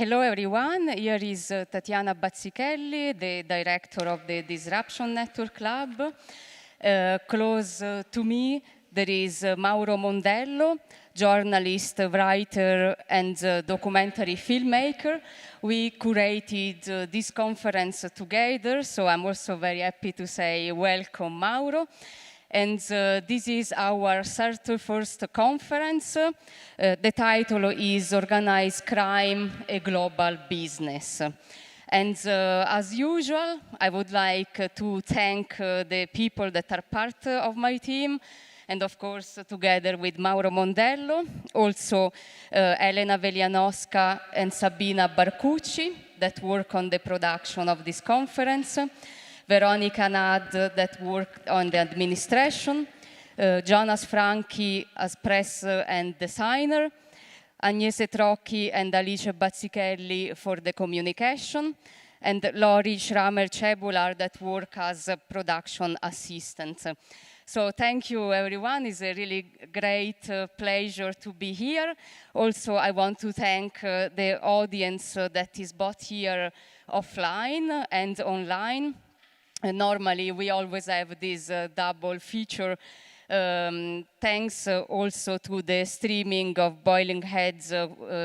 Hello everyone, here is Tatiana Bazzichelli, the director of the Disruption Network Lab. Close to me there is Mauro Mondello, journalist, writer and documentary filmmaker. We curated this conference together, so I'm also very happy to say welcome Mauro. And this is our 31st conference. The title is Organized Crime, a Global Business. And as usual, I would like to thank the people that are part of my team, and of course, together with Mauro Mondello, also Elena Velianosca and Sabina Barcucci that work on the production of this conference. Veronica Nad that worked on the administration, Jonas Franchi as press and designer, 𝗨𝘃𝗀𝗃𝗁𝗏 and 𝗨𝘃𝗵𝗁𝗏 for the communication, and 𝗨𝗪𝘃𝗀𝗵𝗁𝗏 that work as a production assistant. So thank you everyone, it's a really great pleasure to be here. Also I want to thank the audience that is both here offline and online. And normally, we always have this double feature, thanks also to the streaming of Boiling Heads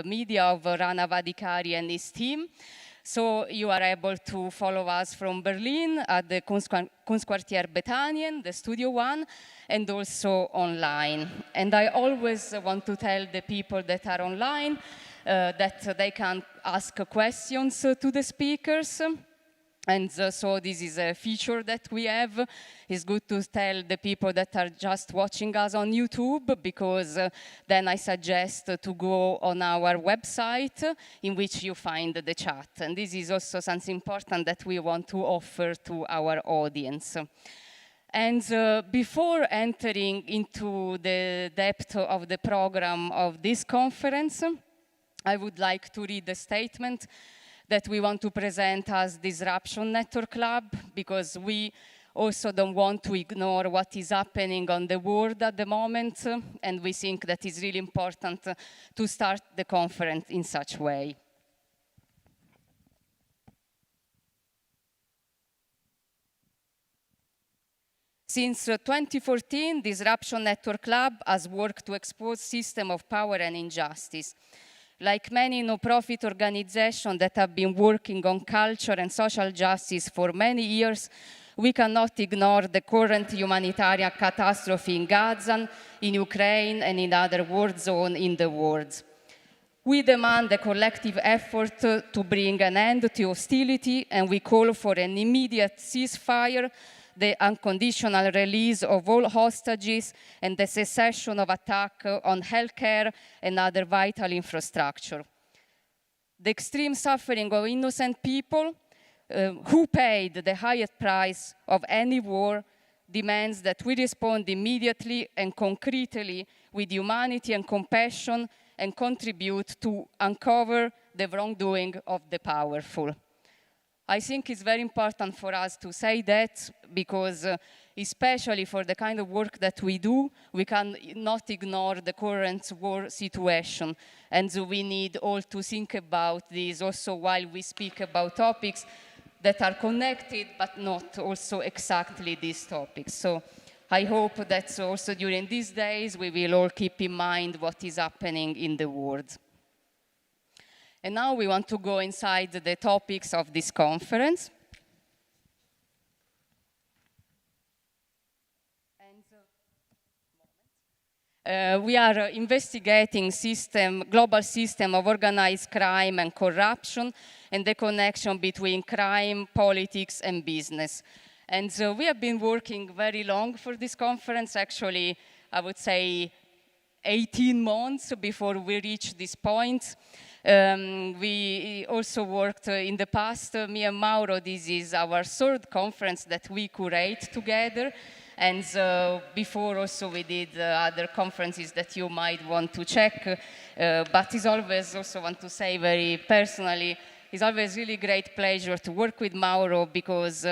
media of Rana Vadikari and his team. So you are able to follow us from Berlin at the 𝗧𝗂𝗊𝗂𝗏𝗃𝗏 Bethanien, the Studio One, and also online. And I always want to tell the people that are online that they can ask questions to the speakers. And so this is a feature that we have. It's good to tell the people that are just watching us on YouTube, because then I suggest to go on our website in which you find the chat. And this is also something important that we want to offer to our audience. And before entering into the depth of the program of this conference, I would like to read a statement that we want to present as Disruption Network Lab, because we also don't want to ignore what is happening on the world at the moment, and we think that it's really important to start the conference in such way. Since 2014, Disruption Network Lab has worked to expose system of power and injustice. Like many no-profit organizations that have been working on culture and social justice for many years, we cannot ignore the current humanitarian catastrophe in Gaza, in Ukraine, and in other war zones in the world. We demand a collective effort to bring an end to hostility, and we call for an immediate ceasefire, the unconditional release of all hostages, and the cessation of attack on healthcare and other vital infrastructure. The extreme suffering of innocent people who paid the highest price of any war demands that we respond immediately and concretely with humanity and compassion and contribute to uncover the wrongdoing of the powerful. I think it's very important for us to say that, because especially for the kind of work that we do, we cannot ignore the current war situation. And so we need all to think about this also while we speak about topics that are connected, but not also exactly these topics. So I hope that also during these days we will all keep in mind what is happening in the world. And now we want to go inside the topics of this conference. We are investigating global system of organized crime and corruption, and the connection between crime, politics, and business. And we have been working very long for this conference, actually, I would say 18 months before we reached this point. We also worked in the past, me and Mauro, this is our third conference that we curate together. And before also we did other conferences that you might want to check. But it's always, also want to say very personally, it's always really great pleasure to work with Mauro, because,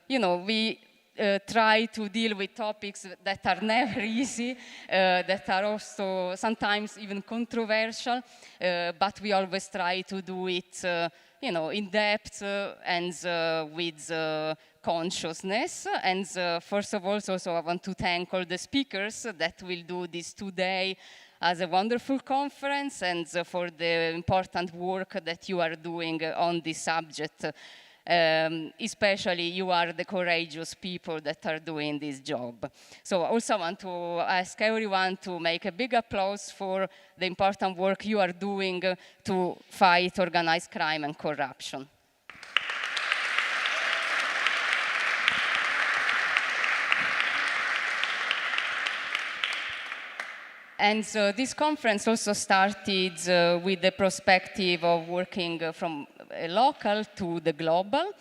you know, we try to deal with topics that are never easy, that are also sometimes even controversial, but we always try to do it in depth and with consciousness. And first of all, also I want to thank all the speakers that will do this today as a wonderful conference, and for the important work that you are doing on this subject. Especially you are the courageous people that are doing this job. So I also want to ask everyone to make a big applause for the important work you are doing to fight organized crime and corruption. And this conference also started with the perspective of working from local to the global.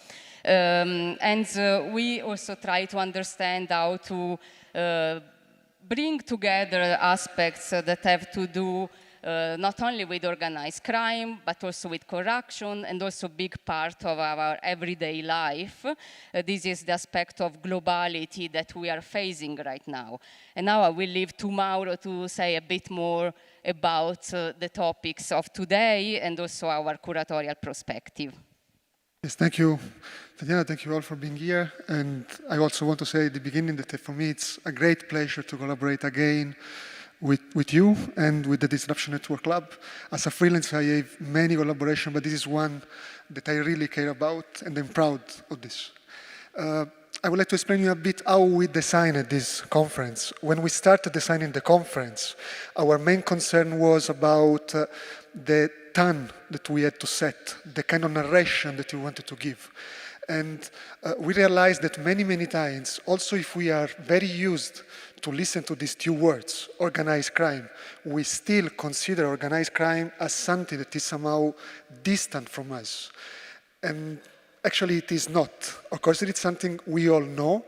We also try to understand how to bring together aspects that have to do not only with organized crime, but also with corruption, and also a big part of our everyday life. This is the aspect of globality that we are facing right now. And now I will leave to Mauro to say a bit more about the topics of today and also our curatorial perspective. Yes, thank you, Tatiana. Thank you all for being here. And I also want to say at the beginning that for me it's a great pleasure to collaborate again with you and with the Disruption Network Club. As a freelancer, I have many collaborations, but this is one that I really care about, and I'm proud of this. I would like to explain you a bit how we designed this conference. When we started designing the conference, our main concern was about the tone that we had to set, the kind of narration that we wanted to give. And we realized that many times, also if we are very used to listen to these two words, organized crime, we still consider organized crime as something that is somehow distant from us. And actually it is not. Of course, it is something we all know,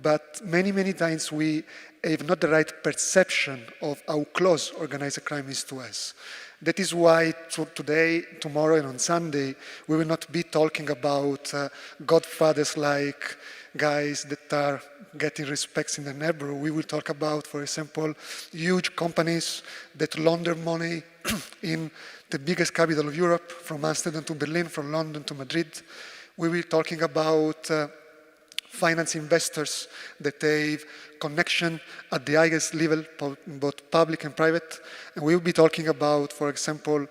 but many times we have not the right perception of how close organized crime is to us. That is why today, tomorrow, and on Sunday, we will not be talking about godfathers like guys that are getting respects in the neighborhood. We will talk about, for example, huge companies that launder money in the biggest capital of Europe, from Amsterdam to Berlin, from London to Madrid. We will be talking about finance investors that have connection at the highest level, both public and private. And we will be talking about, for example,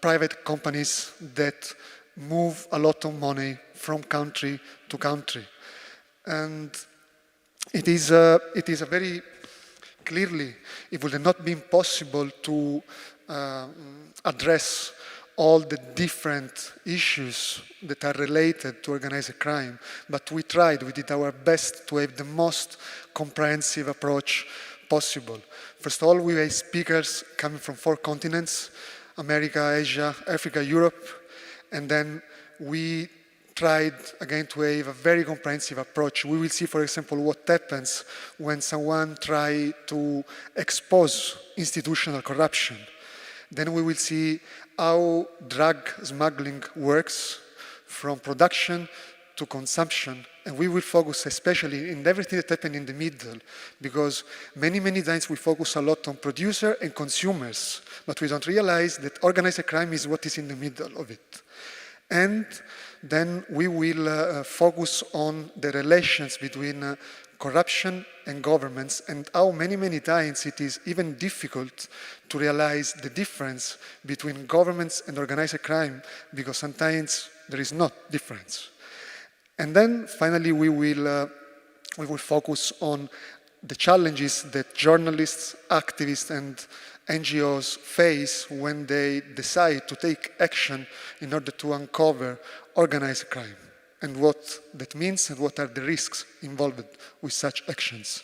private companies that move a lot of money from country to country. And it is a very clearly, it would have not been possible to address all the different issues that are related to organized crime, but we did our best to have the most comprehensive approach possible. First of all, we had speakers coming from 4 continents, America, Asia, Africa, Europe, and then we tried again to have a very comprehensive approach. We will see, for example, what happens when someone tries to expose institutional corruption. Then we will see how drug smuggling works from production to consumption. And we will focus especially in everything that happens in the middle, because many times we focus a lot on producer and consumers, but we don't realize that organized crime is what is in the middle of it. And then we will focus on the relations between corruption and governments, and how many times it is even difficult to realize the difference between governments and organized crime, because sometimes there is not difference. And then finally we will focus on the challenges that journalists, activists, and NGOs face when they decide to take action in order to uncover organized crime, and what that means and what are the risks involved with such actions.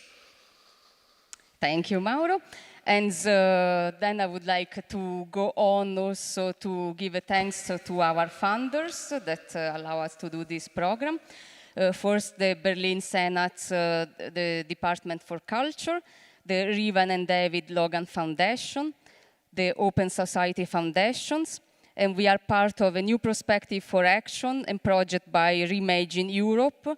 Thank you, Mauro. And then I would like to go on also to give a thanks to our funders that allow us to do this program. First, the Berlin Senate, the Department for Culture, the Reuven and David Logan Foundation, the Open Society Foundations, and we are part of a new perspective for action and project by Reimagine Europe,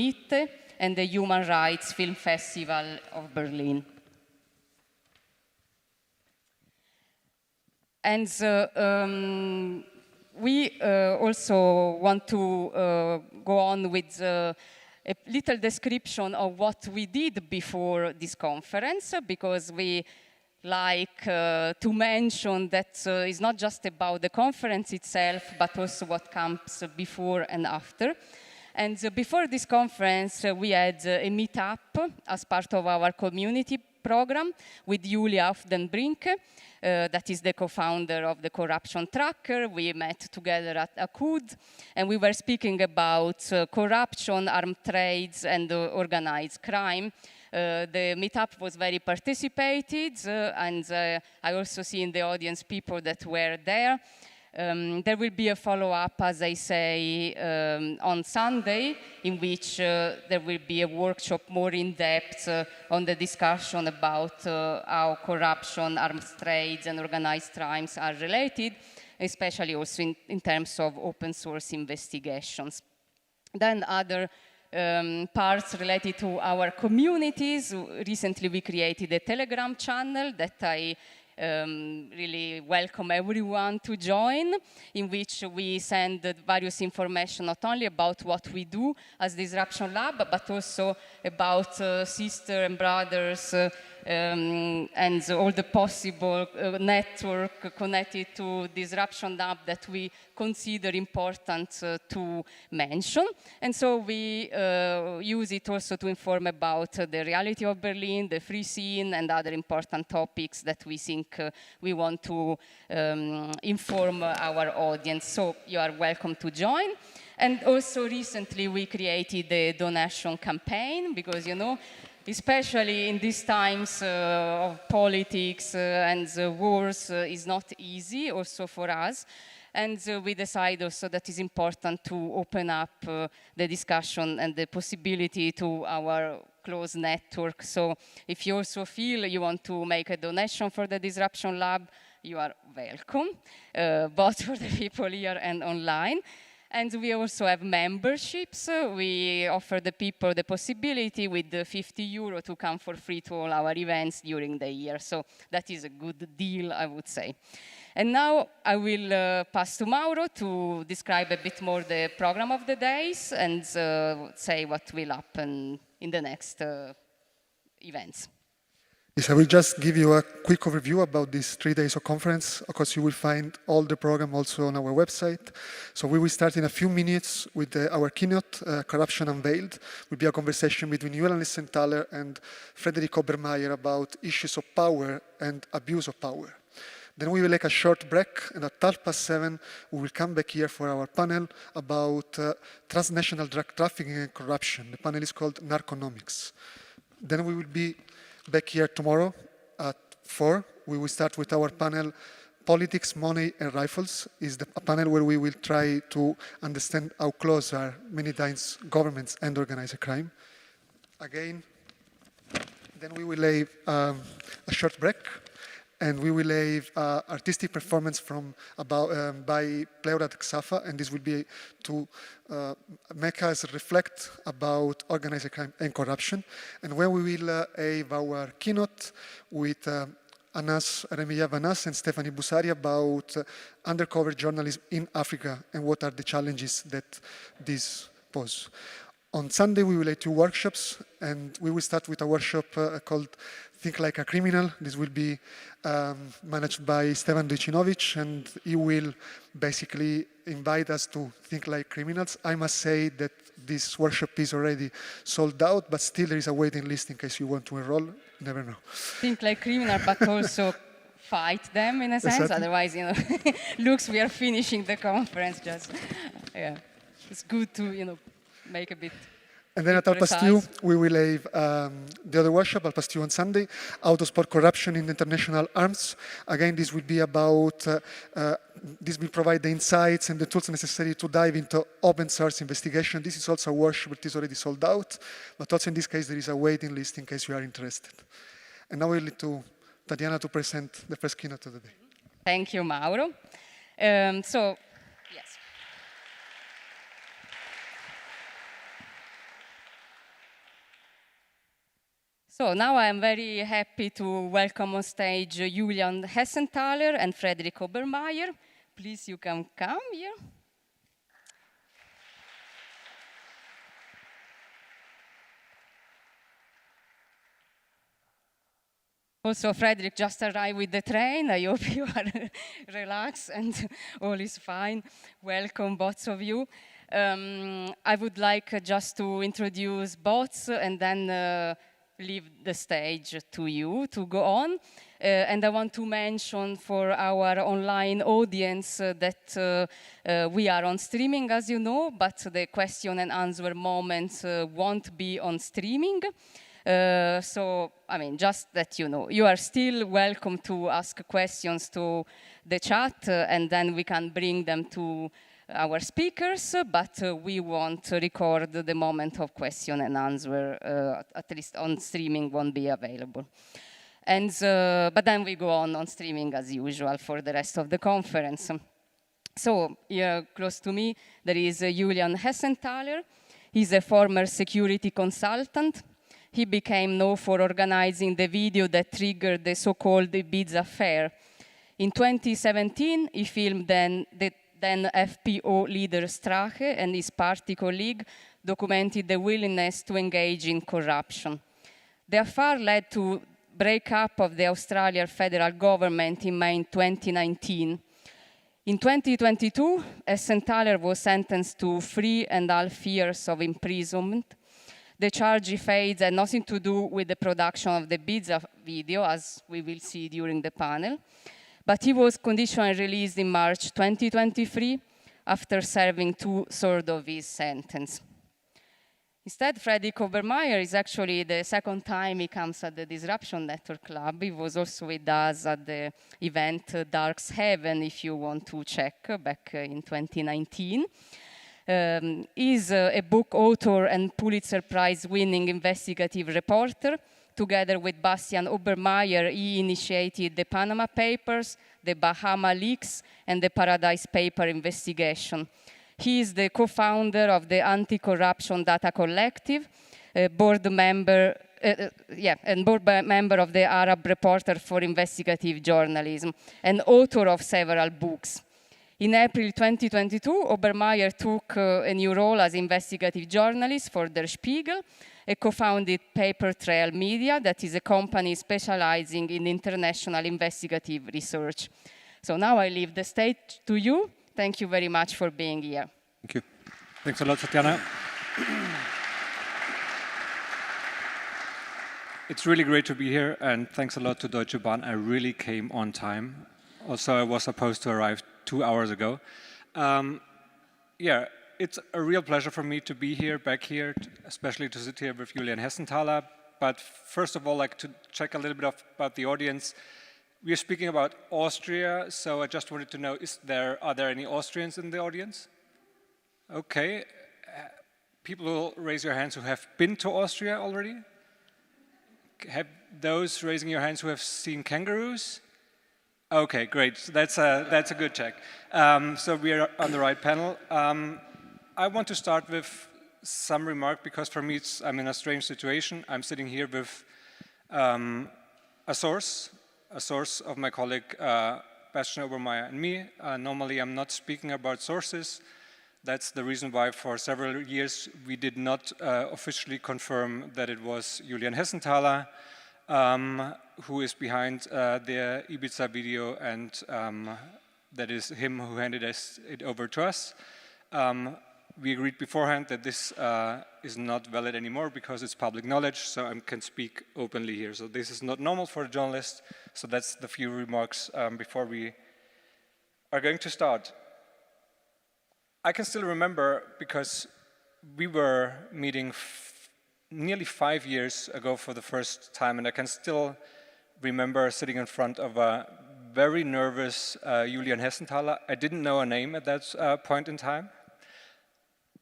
𝗬𝗁𝗏𝗃𝗃 and the Human Rights Film Festival of Berlin. And we also want to go on with a little description of what we did before this conference, because we like to mention that it's not just about the conference itself, but also what comes before and after. And before this conference, we had a meetup as part of our community program with Julia 𝗂𝗏𝗏𝗃𝗃, that is the co-founder of the Corruption Tracker. We met together at 𝗂𝗃𝗀𝗃, and we were speaking about corruption, armed trades, and organized crime. The meetup was very participated, and I also see in the audience people that were there. There will be a follow-up, as I say, on Sunday, in which there will be a workshop more in depth on the discussion about how corruption, arms trades, and organized crimes are related, especially also in terms of open source investigations. Then other parts related to our communities. Recently, we created a Telegram channel that I really welcome everyone to join, in which we send various information not only about what we do as Disruption Lab, but also about sisters and brothers and all the possible network connected to Disruption Lab that we consider important to mention. And so we use it also to inform about the reality of Berlin, the free scene, and other important topics that we think we want to inform our audience. So you are welcome to join. And also recently we created a donation campaign, because, you know, especially in these times of politics and wars, is not easy also for us. And we decided also that it's important to open up the discussion and the possibility to our close network. So if you also feel you want to make a donation for the Disruption Lab, you are welcome, both for the people here and online. And we also have memberships. We offer the people the possibility with the €50 to come for free to all our events during the year. So that is a good deal, I would say. And now I will pass to Mauro to describe a bit more the program of the days and say what will happen in the next events. Yes, I will just give you a quick overview about these 3 days of conference. Of course, you will find all the program also on our website. So we will start in a few minutes with our keynote, Corruption Unveiled. It will be a conversation between Julian Hessenthaler and Frederik Obermaier about issues of power and abuse of power. Then we will take a short break, and at 7:30 we will come back here for our panel about transnational drug trafficking and corruption. The panel is called Narconomics. Then we will be back here tomorrow at 4. We will start with our panel, Politics, Money, and Rifles. Is a panel where we will try to understand how close are many times governments and organized crime. Again, then we will have a short break, and we will have artistic performance by 𝗨𝗃𝗀𝗃𝗃𝗃, and this will be to make us reflect about organized crime and corruption. And when we will have our keynote with 𝗂𝗏𝗏𝗃 and Stephanie Busari about undercover journalism in Africa and what are the challenges that this pose. On Sunday, we will have 2 workshops, and we will start with a workshop called Think Like a Criminal. This will be managed by 𝗨𝗏𝗃𝗏𝗃𝗃, and he will basically invite us to think like criminals. I must say that this workshop is already sold out, but still there is a waiting list in case you want to enroll. You never know. Think like criminal, but also fight them in a sense. Exactly. Otherwise, you know, looks we are finishing the conference. Just yeah, it's good to make a bit. And then at 𝗨𝗃𝗃𝗀𝗃𝗃, we will have the other workshop, 𝗨𝗃𝗃𝗃𝗃 on Sunday, 𝗨𝗃𝗃𝗃𝗃 corruption in international arms. Again, this will be about, this will provide the insights and the tools necessary to dive into open source investigation. This is also a workshop that is already sold out, but also in this case, there is a waiting list in case you are interested. And now we'll leave to Tatiana to present the first keynote of the day. Thank you, Mauro. Yes. So now I am very happy to welcome on stage Julian Hessenthaler and Frederik Obermaier. Please, you can come here. Also, Frederik just arrived with the train. I hope you are relaxed and all is fine. Welcome, both of you. I would like just to introduce both and then leave the stage to you to go on. And I want to mention for our online audience that we are on streaming, as you know, but the question and answer moments won't be on streaming. So, I mean, just that you know, you are still welcome to ask questions to the chat and then we can bring them to our speakers, but we won't record the moment of question and answer, at least on streaming won't be available. And, but then we go on streaming as usual for the rest of the conference. So here close to me, there is Julian Hessenthaler. He's a former security consultant. He became known for organizing the video that triggered the so-called 𝗣𝗁𝗃𝗃𝗃 affair. In 2017, he filmed the then FPO leader Strache and his party colleague documented the willingness to engage in corruption. The affair led to breakup of the Australian federal government in May 2019. In 2022, Hessenthaler was sentenced to 3.5 years of imprisonment. The charge faced had nothing to do with the production of the 𝗣𝗁𝗃𝗃𝗃 video, as we will see during the panel. But he was conditionally released in March 2023 after serving 2/3 of his sentence. Instead, Frederik Obermaier is actually the second time he comes at the Disruption Network Club. He was also with us at the event 𝗨𝗃𝗃𝗃𝗃, if you want to check, back in 2019. He's a book author and Pulitzer Prize-winning investigative reporter. Together with Bastian Obermaier, he initiated the Panama Papers, the Bahama Leaks, and the Paradise Paper investigation. He is the co-founder of the Anti-Corruption Data Collective, board member of the Arab Reporter for Investigative Journalism, and author of several books. In April 2022, Obermaier took a new role as investigative journalist for Der Spiegel, a co-founded Paper Trail Media that is a company specializing in international investigative research. So now I leave the stage to you. Thank you very much for being here. Thank you. Thanks a lot, Tatiana. It's really great to be here, and thanks a lot to Deutsche Bahn. I really came on time. Also, I was supposed to arrive 2 hours ago. Yeah, it's a real pleasure for me to be here, back here, especially to sit here with Julian Hessenthaler. But first of all, like to check a little bit about the audience. We are speaking about Austria, so I just wanted to know, are there any Austrians in the audience? Okay. People will raise your hands who have been to Austria already? Have those raising your hands who have seen kangaroos? Okay, great. So that's a good check. So we are on the right panel. I want to start with some remark because for me I'm in a strange situation. I'm sitting here with a source of my colleague Bastian Obermaier and me. Normally I'm not speaking about sources. That's the reason why for several years we did not officially confirm that it was Julian Hessenthaler who is behind the 𝗖𝗄𝘃𝗀𝗃𝗃𝗃 video, and that is him who handed it over to us. We agreed beforehand that this is not valid anymore because it's public knowledge, so I can speak openly here. So this is not normal for a journalist, so that's the few remarks before we are going to start. I can still remember, because we were meeting nearly 5 years ago for the first time, and I can still remember sitting in front of a very nervous Julian Hessenthaler. I didn't know her name at that point in time.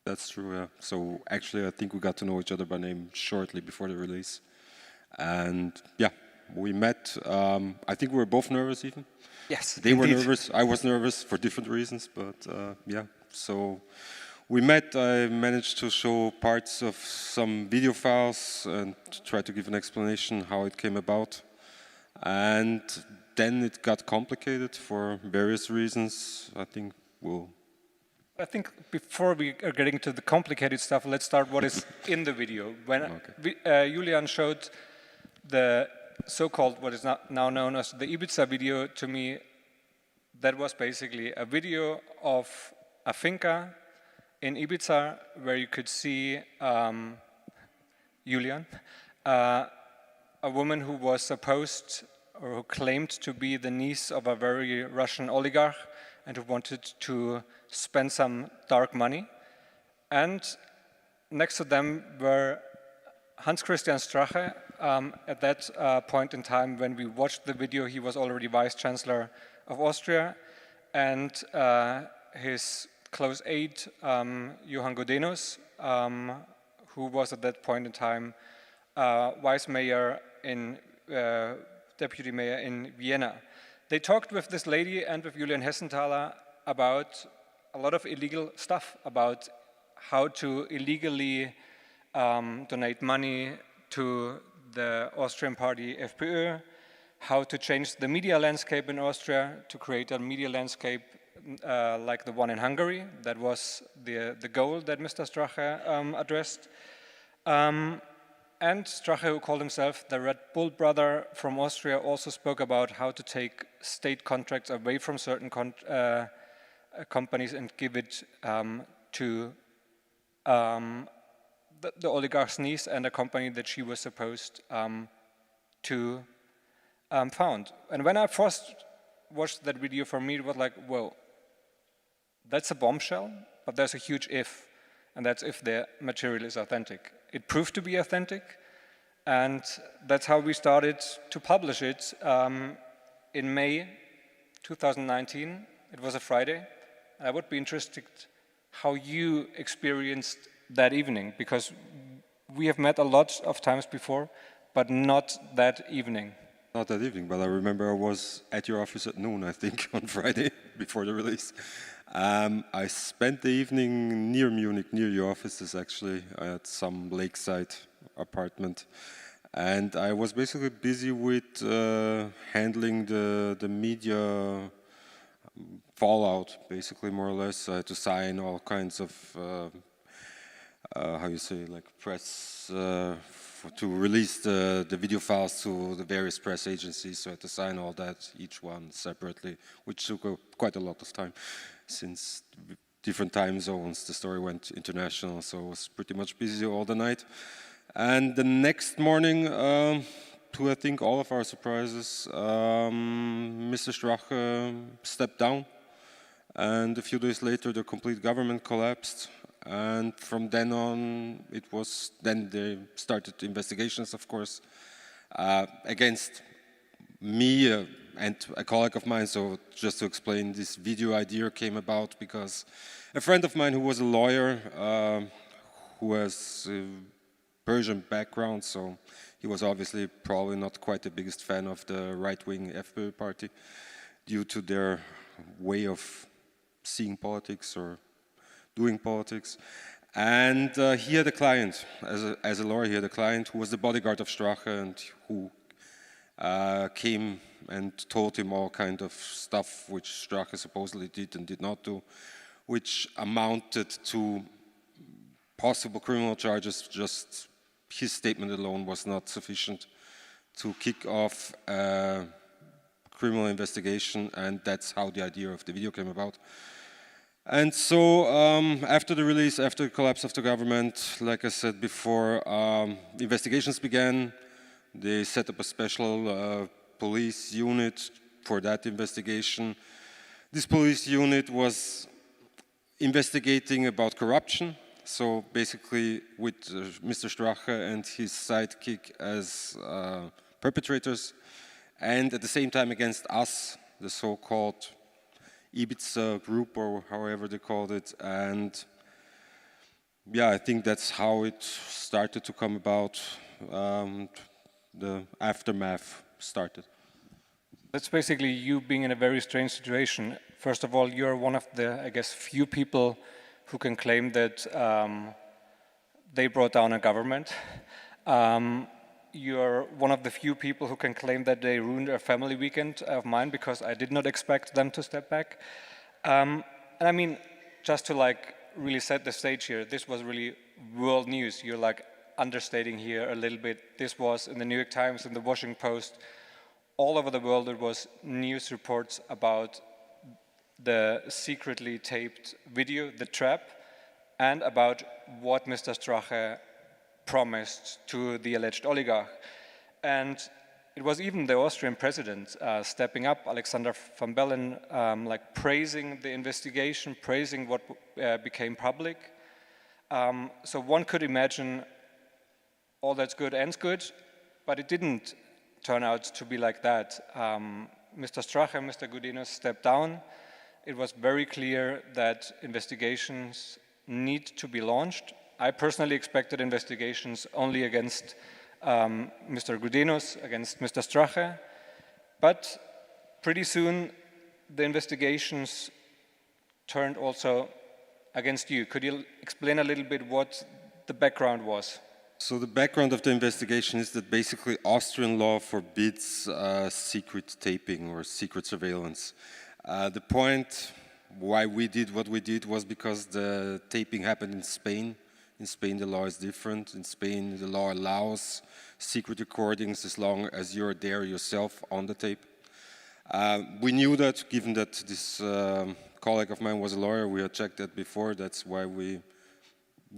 That's true, yeah. So actually I think we got to know each other by name shortly before the release. And yeah, we met. I think we were both nervous even. Yes, They were indeed. nervous, I was nervous for different reasons, but yeah. So we met, I managed to show parts of some video files and try to give an explanation how it came about. And then it got complicated for various reasons. I think before we are getting to the complicated stuff, let's start what is in the video. When Julian showed the so-called, what is now known as the 𝗖𝗄𝗏𝗃 video to me, that was basically a video of a finca in Ibiza where you could see Julian, a woman who was supposed or who claimed to be the niece of a very Russian oligarch and who wanted to spend some dark money. And next to them were Heinz-Christian Strache. At that point in time when we watched the video, he was already Vice Chancellor of Austria, and his close aide, 𝗬𝗃𝗀𝗃𝗏𝗃, who was at that point in time vice mayor deputy mayor in Vienna. They talked with this lady and with Julian Hessenthaler about a lot of illegal stuff, about how to illegally donate money to the Austrian party 𝗨𝘃𝗶𝗶𝗀𝗏, how to change the media landscape in Austria, to create a media landscape like the one in Hungary. That was the goal that Mr. Strache addressed. And Strache, who called himself the Red Bull brother from Austria, also spoke about how to take state contracts away from certain companies and give it to the oligarch's niece and a company that she was supposed to found. And when I first watched that video, for me it was like, whoa, that's a bombshell, but there's a huge if, and that's if the material is authentic. It proved to be authentic, and that's how we started to publish it in May 2019. It was a Friday. I would be interested how you experienced that evening, because we have met a lot of times before, but not that evening. Not that evening, but I remember I was at your office at noon, I think, on Friday, before the release. I spent the evening near Munich, near your offices actually, at some lakeside apartment. And I was basically busy with handling the media fallout, basically, more or less. I had to sign all kinds of, press, to release the video files to the various press agencies. So I had to sign all that, each one separately, which took quite a lot of time, since different time zones, the story went international, so I was pretty much busy all the night. And the next morning, to I think all of our surprises, Mr. Strache stepped down, and a few days later the complete government collapsed. And from then on, then they started investigations, of course, against me and a colleague of mine. So just to explain, this video idea came about because a friend of mine who was a lawyer, who has a Persian background, so he was obviously probably not quite the biggest fan of the right-wing 𝗨𝘃𝗶𝗏𝗃 party due to their way of seeing politics or doing politics. And he had a client, as a lawyer, he had a client who was the bodyguard of Strache and who came and told him all kind of stuff which Strache supposedly did and did not do, which amounted to possible criminal charges. Just his statement alone was not sufficient to kick off a criminal investigation, and that's how the idea of the video came about. And so after the release, after the collapse of the government, like I said before, investigations began. They set up a special police unit for that investigation. This police unit was investigating about corruption, So basically with Mr. Strache and his sidekick as perpetrators, and at the same time against us, the so-called 𝗖𝗃𝗏𝗃 group, or however they called it. And yeah, I think that's how it started to come about. The aftermath started. That's basically you being in a very strange situation. First of all, you're one of the, I guess, few people who can claim that they brought down a government. You're one of the few people who can claim that they ruined a family weekend of mine, because I did not expect them to step back. And I mean, just to like really set the stage here, this was really world news. You're like understating here a little bit. This was in the New York Times, in the Washington Post. All over the world, there was news reports about the secretly taped video, The Trap, and about what Mr. Strache promised to the alleged oligarch. And it was even the Austrian president stepping up, Alexander Van Bellen, like praising the investigation, praising what became public. So one could imagine all that's good ends good, but it didn't turn out to be like that. Mr. Strache and Mr. Gudenus stepped down. It was very clear that investigations need to be launched. I personally expected investigations only against Mr. Gudenus, against Mr. Strache, but pretty soon the investigations turned also against you. Could you explain a little bit what the background was? So the background of the investigation is that basically Austrian law forbids secret taping or secret surveillance. The point why we did what we did was because the taping happened in Spain. In Spain the law is different. In Spain the law allows secret recordings as long as you're there yourself on the tape. We knew that, given that this colleague of mine was a lawyer, we had checked that before. That's why we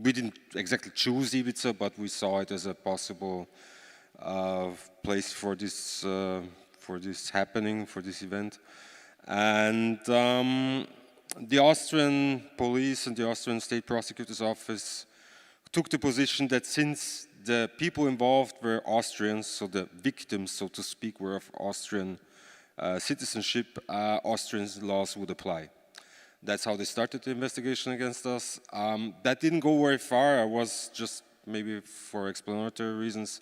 didn't exactly choose 𝗖𝗃𝗏𝗃, but we saw it as a possible place for this happening, for this event. And the Austrian police and the Austrian State Prosecutor's Office took the position that since the people involved were Austrians, so the victims, so to speak, were of Austrian citizenship, Austrian laws would apply. That's how they started the investigation against us. That didn't go very far. I was just, maybe for explanatory reasons,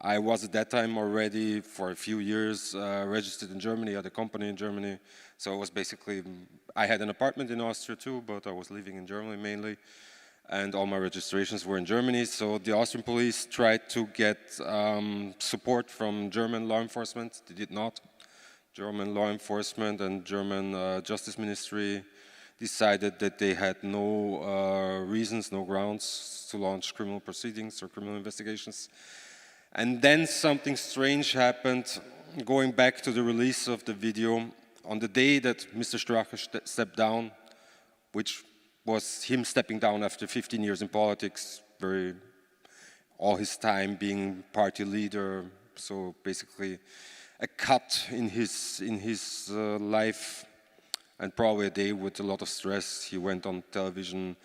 I was at that time already for a few years registered in Germany, had a company in Germany. So it was basically, I had an apartment in Austria too, but I was living in Germany mainly. And all my registrations were in Germany. So the Austrian police tried to get support from German law enforcement. They did not. German law enforcement and German Justice Ministry decided that they had no reasons, no grounds to launch criminal proceedings or criminal investigations. And then something strange happened. Going back to the release of the video, on the day that Mr. Strache stepped down, which was him stepping down after 15 years in politics, all his time being party leader, so basically a cut in his life, and probably a day with a lot of stress. He went on television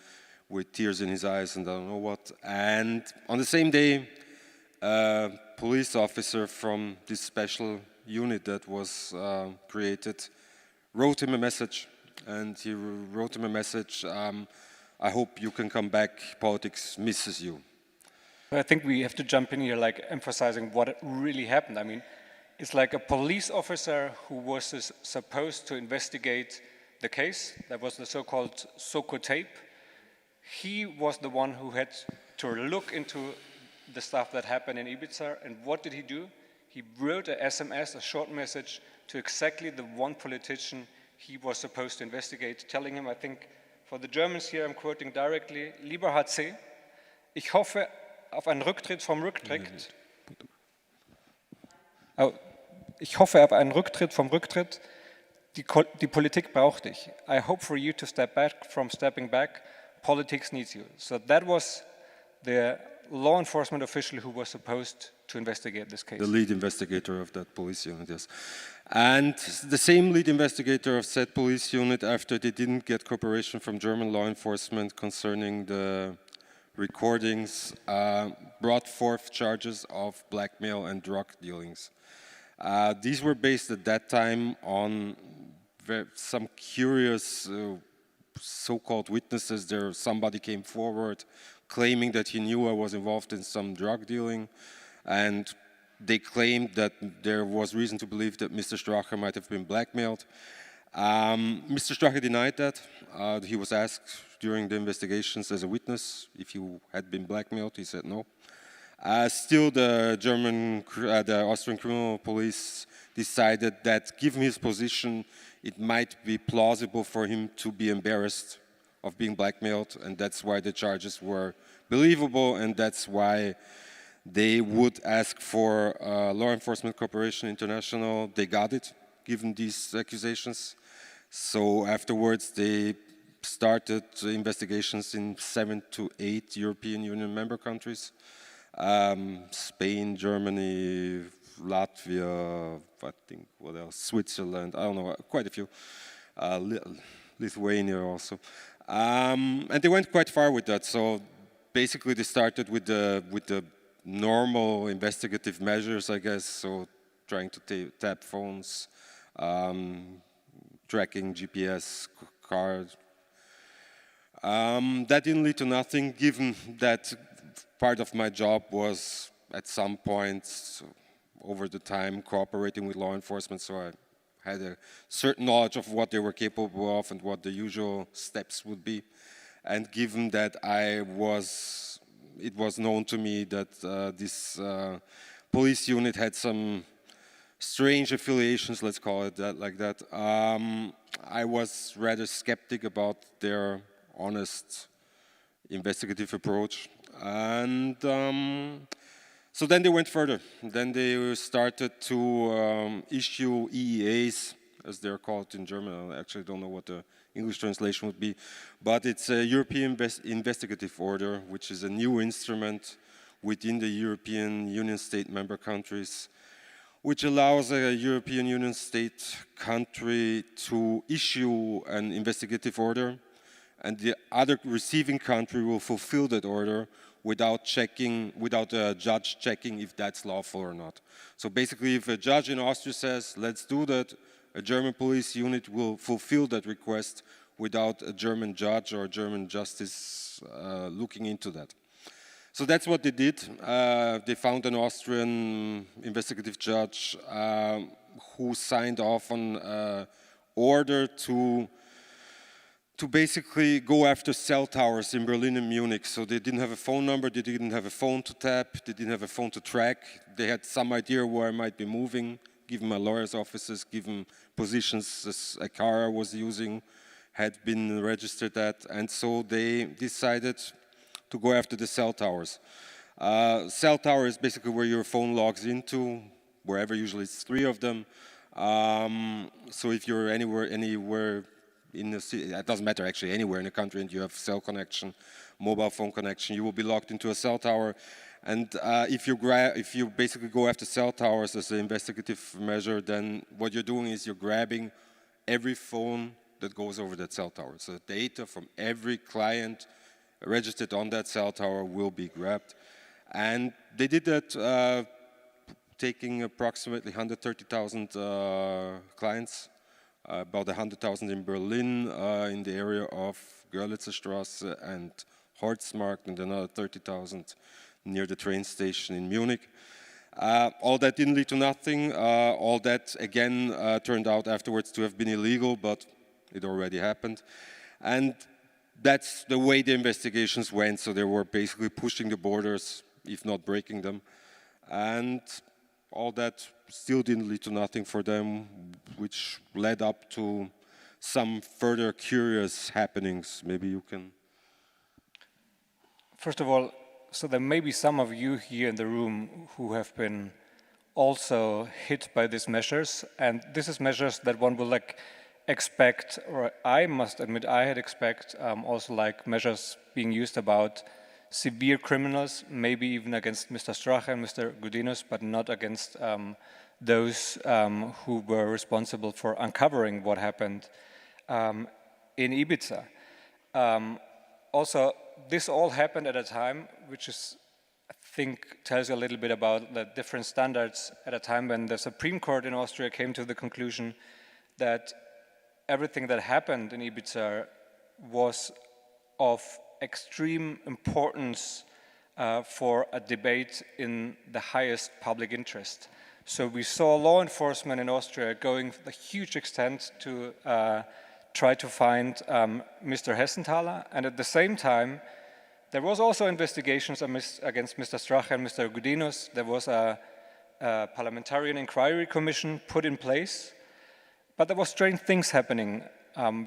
with tears in his eyes and I don't know what. And on the same day, a police officer from this special unit that was created wrote him a message. And he wrote him a message, I hope you can come back, politics misses you. I think we have to jump in here, like emphasizing what really happened. I mean, it's like a police officer who was supposed to investigate the case. That was the so-called 𝗬𝗂𝘁𝗏 tape. He was the one who had to look into the stuff that happened in Ibiza. And what did he do? He wrote a SMS, a short message, to exactly the one politician he was supposed to investigate, telling him, I think, for the Germans here, I'm quoting directly, lieber 𝗧𝗃𝗃𝗏𝗃, ich hoffe auf einen Rücktritt vom Rücktritt. Ich hoffe auf einen Rücktritt vom Rücktritt. Die Politik braucht dich. I hope for you to step back from stepping back. Politics needs you. So that was the law enforcement official who was supposed to investigate this case. The lead investigator of that police unit, yes. And the same lead investigator of said police unit, after they didn't get cooperation from German law enforcement concerning the recordings, brought forth charges of blackmail and drug dealings. These were based at that time on some curious so-called witnesses. Somebody came forward claiming that he knew I was involved in some drug dealing, and they claimed that there was reason to believe that Mr. Strache might have been blackmailed. Mr. Strache denied that. He was asked during the investigations as a witness if he had been blackmailed. He said no. Still, the Austrian criminal police decided that, given his position, it might be plausible for him to be embarrassed of being blackmailed, and that's why the charges were believable, and that's why they would ask for law enforcement cooperation international. They got it, given these accusations. So afterwards, they started investigations in 7 to 8 European Union member countries. Spain, Germany, Latvia, I think, what else? Switzerland, I don't know, quite a few. Lithuania also. And they went quite far with that. So basically they started with the normal investigative measures, I guess. So trying to tap phones, tracking GPS card. That didn't lead to nothing, given that part of my job was at some point over the time cooperating with law enforcement, so I had a certain knowledge of what they were capable of and what the usual steps would be. And given that it was known to me that this police unit had some strange affiliations, let's call it that, like that, I was rather skeptic about their honest investigative approach. And so then they went further. Then they started to issue EEAs, as they're called in German. I actually don't know what the English translation would be. But it's a European Investigative Order, which is a new instrument within the European Union state member countries, which allows a European Union state country to issue an investigative order, and the other receiving country will fulfill that order without a judge checking if that's lawful or not. So basically, if a judge in Austria says, let's do that, a German police unit will fulfill that request without a German judge or a German justice looking into that. So that's what they did. They found an Austrian investigative judge who signed off on an order to basically go after cell towers in Berlin and Munich. So they didn't have a phone number, they didn't have a phone to tap, they didn't have a phone to track. They had some idea where I might be moving, given my lawyer's offices, given positions a car I was using had been registered at. And so they decided to go after the cell towers. Cell tower is basically where your phone logs into, wherever, usually it's 3 of them. So if you're anywhere in the city, it doesn't matter actually, anywhere in the country, and you have cell connection, mobile phone connection, you will be logged into a cell tower. And if you basically go after cell towers as an investigative measure, then what you're doing is you're grabbing every phone that goes over that cell tower. So data from every client registered on that cell tower will be grabbed. And they did that taking approximately 130,000 clients, about 100,000 in Berlin, in the area of Görlitzer Straße and Horstmarkt, and another 30,000 near the train station in Munich. All that didn't lead to nothing. All that, again, turned out afterwards to have been illegal, but it already happened. And that's the way the investigations went. So they were basically pushing the borders, if not breaking them. And all that still didn't lead to nothing for them, which led up to some further curious happenings. Maybe you can... First of all, so there may be some of you here in the room who have been also hit by these measures, and this is measures that one will expect, or I must admit I had expect also measures being used about severe criminals, maybe even against Mr. Strache and Mr. Gudenus, but not against those who were responsible for uncovering what happened in Ibiza. Also, this all happened at a time which is, I think, tells you a little bit about the different standards at a time when the Supreme Court in Austria came to the conclusion that everything that happened in Ibiza was of extreme importance for a debate in the highest public interest. So we saw law enforcement in Austria going a huge extent to try to find Mr. Hessenthaler, and at the same time, there was also investigations against Mr. Strache and Mr. 𝗬𝗠𝗠𝗠. There was a parliamentarian inquiry commission put in place, but there were strange things happening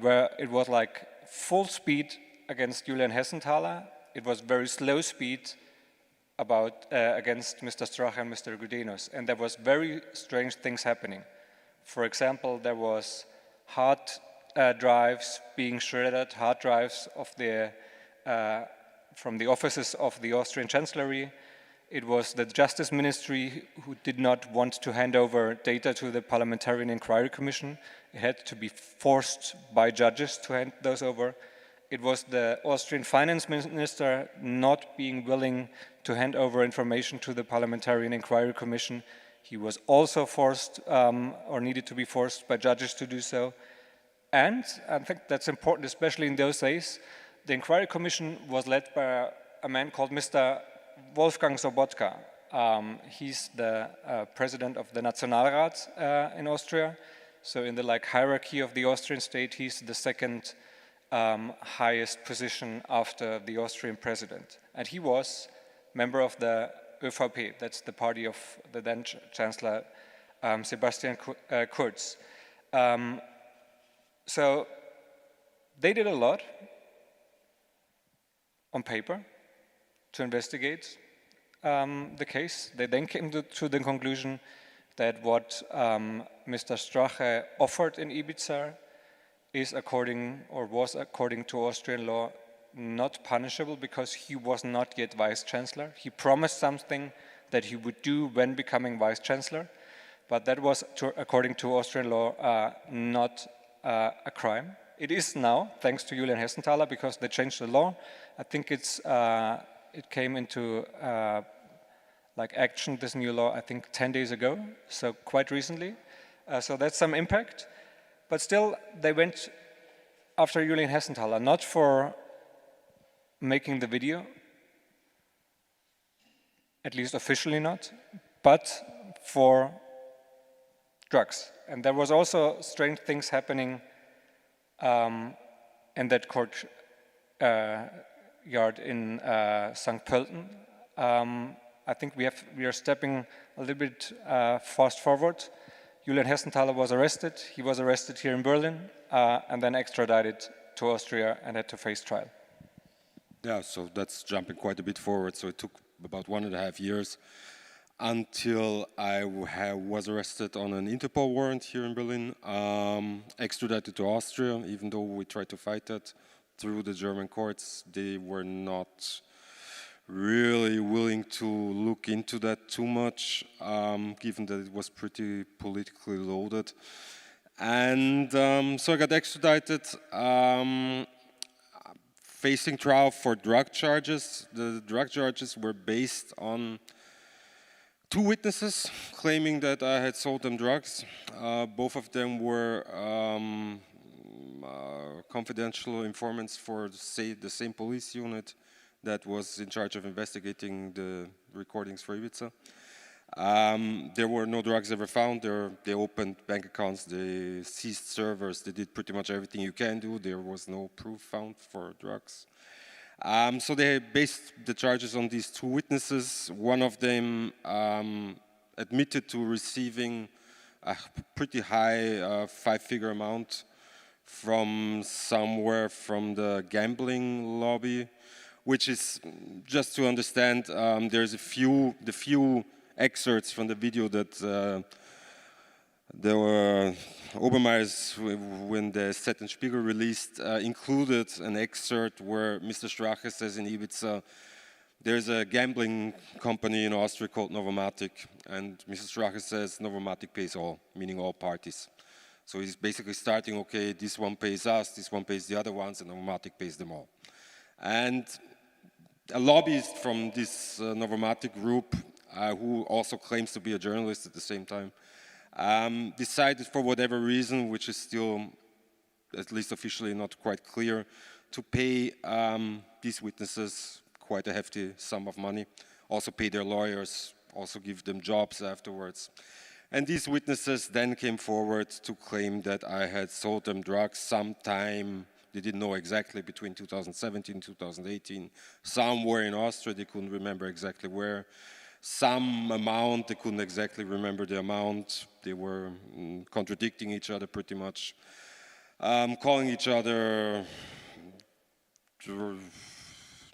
where it was like full speed against Julian Hessenthaler. It was very slow speed against Mr. Strache and Mr. 𝗬𝗠𝗠𝗠, and there was very strange things happening. For example, there was hard drives being shredded, hard drives of from the offices of the Austrian Chancellery. It was the Justice Ministry who did not want to hand over data to the Parliamentarian Inquiry Commission. It had to be forced by judges to hand those over. It was the Austrian Finance Minister not being willing to hand over information to the Parliamentarian Inquiry Commission. He was also forced or needed to be forced by judges to do so. And I think that's important, especially in those days. The Inquiry Commission was led by a man called Mr. 𝗨𝘃𝗃𝗏𝗂𝗃𝗏𝗂𝗏. He's the president of the Nationalrat in Austria. So in the hierarchy of the Austrian state, he's the second highest position after the Austrian president. And he was member of the 𝗬𝗁𝗵𝗏, that's the party of the then Chancellor Sebastian Kurz. So they did a lot on paper to investigate the case. They then came to the conclusion that what Mr. Strache offered in Ibiza is was according to Austrian law not punishable because he was not yet Vice-Chancellor. He promised something that he would do when becoming Vice-Chancellor, but that was, according to Austrian law, not a crime. It is now, thanks to Julian Hessenthaler, because they changed the law. I think it came into action, this new law, I think 10 days ago, so quite recently. So that's some impact. But still, they went after Julian Hessenthaler, not for making the video, at least officially not, but for drugs. And there was also strange things happening in that court yard in 𝗧𝗿𝗃𝗏𝗏𝗀. I think we are stepping a little bit fast forward. Julian Hessenthaler was arrested. He was arrested here in Berlin and then extradited to Austria and had to face trial. Yeah, so that's jumping quite a bit forward. So it took about 1.5 years until I was arrested on an Interpol warrant here in Berlin, extradited to Austria, even though we tried to fight that through the German courts. They were not really willing to look into that too much, given that it was pretty politically loaded. And so I got extradited, facing trial for drug charges. The drug charges were based on 2 witnesses claiming that I had sold them drugs. Both of them were confidential informants for the same police unit that was in charge of investigating the recordings for Ibiza. There were no drugs ever found. They opened bank accounts, they seized servers, they did pretty much everything you can do. There was no proof found for drugs. So they based the charges on these 2 witnesses. One of them admitted to receiving a pretty high 5-figure amount from somewhere from the gambling lobby, which is, just to understand, there's the few excerpts from the video that the Obermaiers, when the set and Spiegel released, included an excerpt where Mr. Strache says in Ibiza, there's a gambling company in Austria called 𝗨𝘃𝗶𝗶𝗀𝗏, and Mr. Strache says 𝗨𝘃𝗶𝗶𝗀𝗏 pays all, meaning all parties. So he's basically starting, okay, this one pays us, this one pays the other ones, and 𝗨𝘃𝗶𝗶𝗀𝗏 pays them all. And a lobbyist from this Novomatic group, who also claims to be a journalist at the same time, decided for whatever reason, which is still, at least officially, not quite clear, to pay these witnesses quite a hefty sum of money, also pay their lawyers, also give them jobs afterwards. And these witnesses then came forward to claim that I had sold them drugs sometime, they didn't know exactly, between 2017 and 2018, somewhere in Austria, they couldn't remember exactly where, some amount, they couldn't exactly remember the amount, they were contradicting each other pretty much, calling each other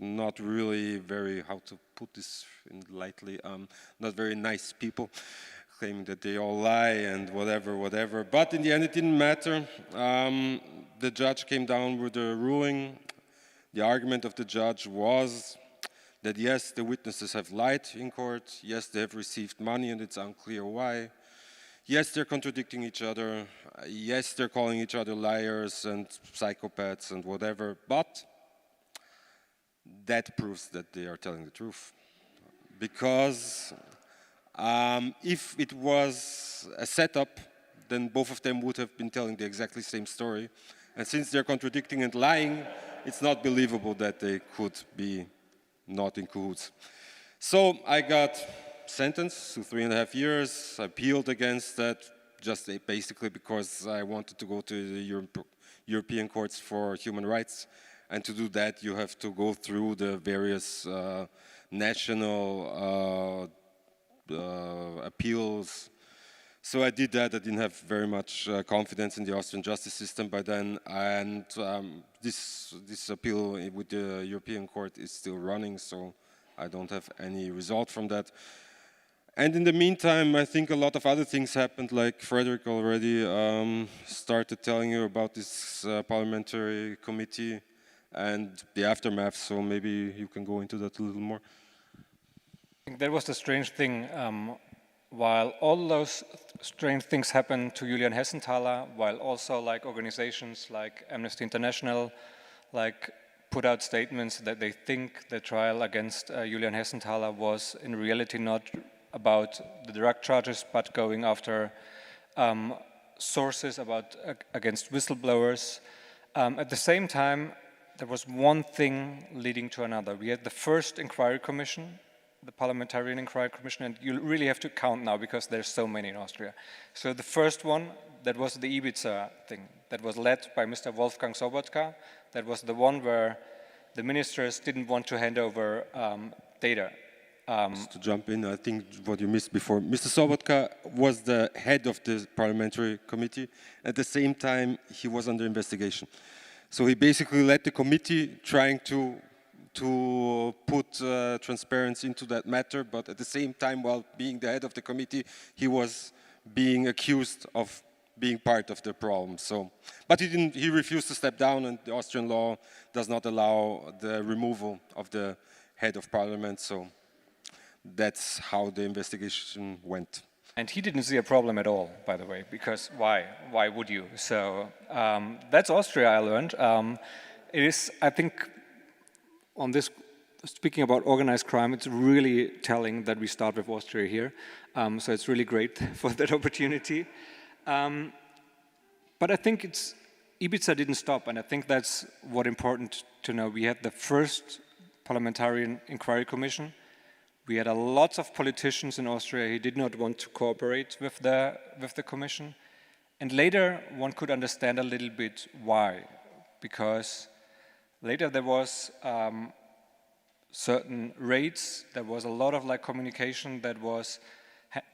not really very, how to put this in lightly, not very nice people, claiming that they all lie and whatever. But in the end, it didn't matter. The judge came down with a ruling. The argument of the judge was that yes, the witnesses have lied in court. Yes, they have received money and it's unclear why. Yes, they're contradicting each other. Yes, they're calling each other liars and psychopaths and whatever. But that proves that they are telling the truth. Because if it was a setup, then both of them would have been telling the exactly same story. And since they're contradicting and lying, it's not believable that they could be not in cahoots. So I got sentenced to 3.5 years. I appealed against that, just basically because I wanted to go to the European courts for human rights. And to do that, you have to go through the various national appeals. So I did that. I didn't have very much confidence in the Austrian justice system by then, and this appeal with the European Court is still running, so I don't have any result from that. And in the meantime, I think a lot of other things happened, like Frederik already started telling you about this parliamentary committee and the aftermath, so maybe you can go into that a little more. I think that was the strange thing. While all those strange things happened to Julian Hessenthaler, while also like organizations like Amnesty International put out statements that they think the trial against Julian Hessenthaler was in reality not about the drug charges, but going after sources against whistleblowers. At the same time, there was one thing leading to another. We had the first inquiry commission, the Parliamentarian Inquiry Commission, and you really have to count now because there's so many in Austria. So the first one, that was the 𝗖𝗄𝗄𝗃 thing, that was led by Mr. 𝗨𝘃𝗃𝗁𝗃𝗃. That was the one where the ministers didn't want to hand over data. Just to jump in, I think what you missed before, Mr. 𝗨𝘃𝗃𝗃 was the head of the parliamentary committee. At the same time, he was under investigation. So he basically led the committee trying to put transparency into that matter, but at the same time, while being the head of the committee, he was being accused of being part of the problem. So, but he refused to step down, and the Austrian law does not allow the removal of the head of parliament, so that's how the investigation went. And he didn't see a problem at all, by the way, because why? Why would you? So that's Austria, I learned. It is, I think, on this, speaking about organized crime, it's really telling that we start with Austria here. So it's really great for that opportunity. But I think 𝗖𝗄𝗃𝗃 didn't stop, and I think that's what's important to know. We had the first Parliamentarian Inquiry Commission. We had a lot of politicians in Austria who did not want to cooperate with the commission. And later, one could understand a little bit why. Because later there was certain raids, there was a lot of communication that was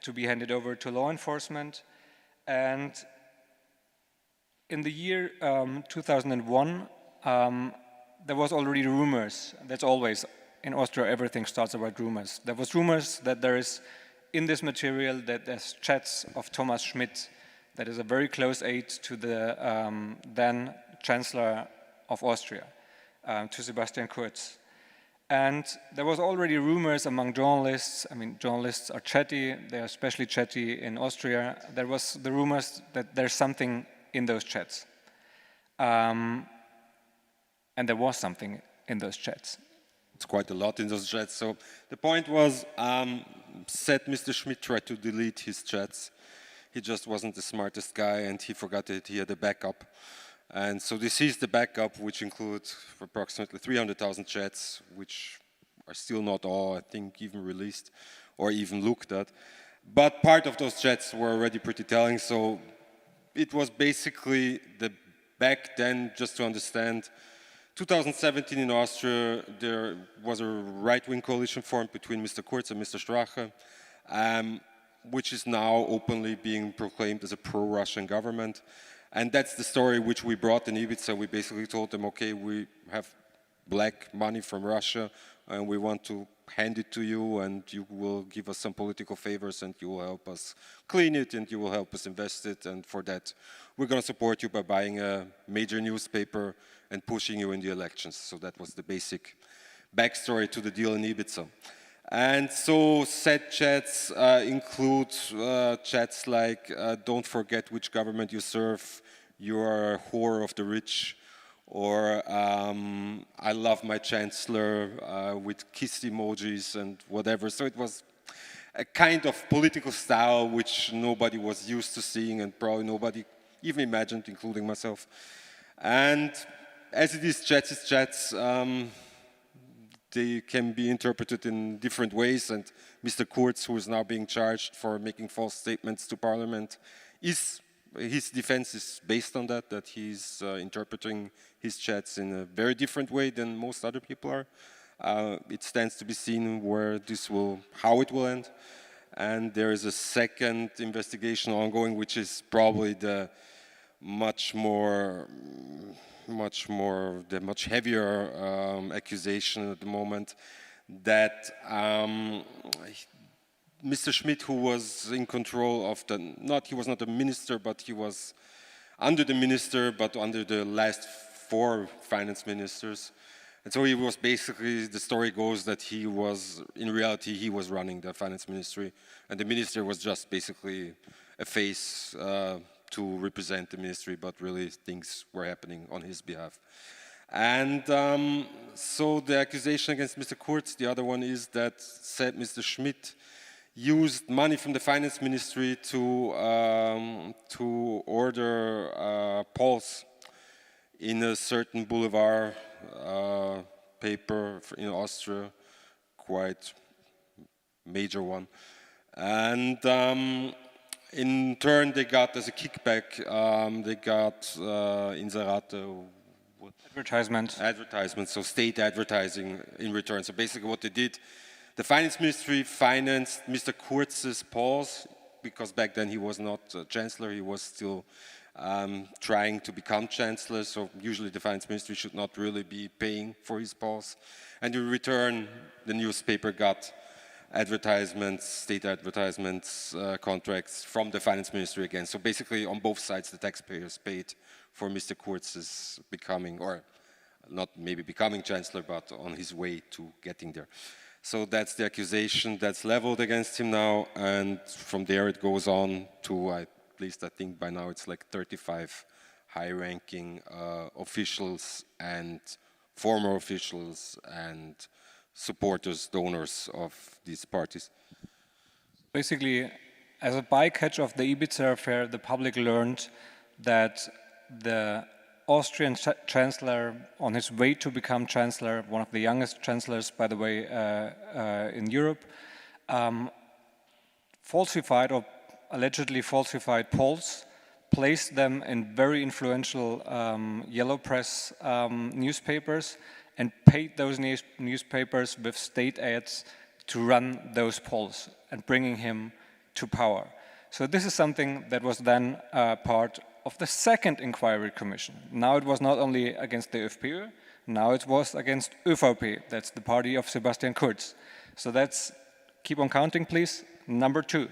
to be handed over to law enforcement. And in the year 2001, there was already rumors. That's always, in Austria, everything starts about rumors. There was rumors that there is, in this material, that there's chats of Thomas Schmidt, that is a very close aide to the then Chancellor of Austria, to Sebastian Kurz. And there was already rumors among journalists. I mean, journalists are chatty, they are especially chatty in Austria. There was the rumors that there's something in those chats. And there was something in those chats. quite a lot in those chats. So the point was, said Mr. Schmidt tried to delete his chats. He just wasn't the smartest guy, and he forgot that he had a backup. And so this is the backup, which includes approximately 300,000 chats, which are still not all, I think, even released or even looked at. But part of those chats were already pretty telling. So it was basically back then, just to understand, 2017 in Austria, there was a right-wing coalition formed between Mr. Kurz and Mr. Strache, which is now openly being proclaimed as a pro-Russian government. And that's the story which we brought in 𝗖𝗄𝗏. We basically told them, okay, we have black money from Russia, and we want to hand it to you, and you will give us some political favors, and you will help us clean it, and you will help us invest it, and for that, we're going to support you by buying a major newspaper and pushing you in the elections. So that was the basic backstory to the deal in 𝗖𝗏𝗏. And so said chats include chats like, don't forget which government you serve, you are a whore of the rich, or I love my chancellor with kiss emojis and whatever. So it was a kind of political style which nobody was used to seeing, and probably nobody even imagined, including myself. And as it is chats, they can be interpreted in different ways, and Mr. Kurz, who is now being charged for making false statements to Parliament, his defense is based on that he's interpreting his chats in a very different way than most other people are. It stands to be seen how it will end. And there is a second investigation ongoing, which is probably the much heavier accusation at the moment, that Mr. Schmidt, who was in control of he was not a minister, but he was under the minister, but under the last 4 finance ministers. And so he was basically, the story goes that in reality, he was running the finance ministry, and the minister was just basically a face to represent the ministry, but really things were happening on his behalf. And so the accusation against Mr. Kurz, the other one is that said Mr. Schmidt used money from the finance ministry to order polls in a certain boulevard paper in Austria, quite major one. And in turn, they got as a kickback, they got inserate, advertisement, so state advertising in return. So basically what they did, the finance ministry financed Mr. Kurz's polls, because back then he was not chancellor, he was still trying to become chancellor, so usually the finance ministry should not really be paying for his polls. And in return, the newspaper got advertisements, state advertisements, contracts from the finance ministry again. So basically on both sides the taxpayers paid for Mr. Kurz's becoming, or not maybe becoming chancellor, but on his way to getting there. So that's the accusation that's leveled against him now, and from there it goes on to, at least I think by now it's like 35 high-ranking officials and former officials and supporters, donors of these parties. Basically, as a bycatch of the 𝗖𝗏𝗏𝗃 affair, the public learned that the Austrian chancellor, on his way to become chancellor, one of the youngest chancellors, by the way, in Europe, falsified or allegedly falsified polls, placed them in very influential yellow press newspapers, and paid those newspapers with state ads to run those polls and bringing him to power. So this is something that was then part of the second inquiry commission. Now it was not only against the 𝗏𝗏𝗏𝗏, now it was against 𝗬𝗏𝗏𝗏, that's the party of Sebastian Kurz. So that's, keep on counting please, number 2.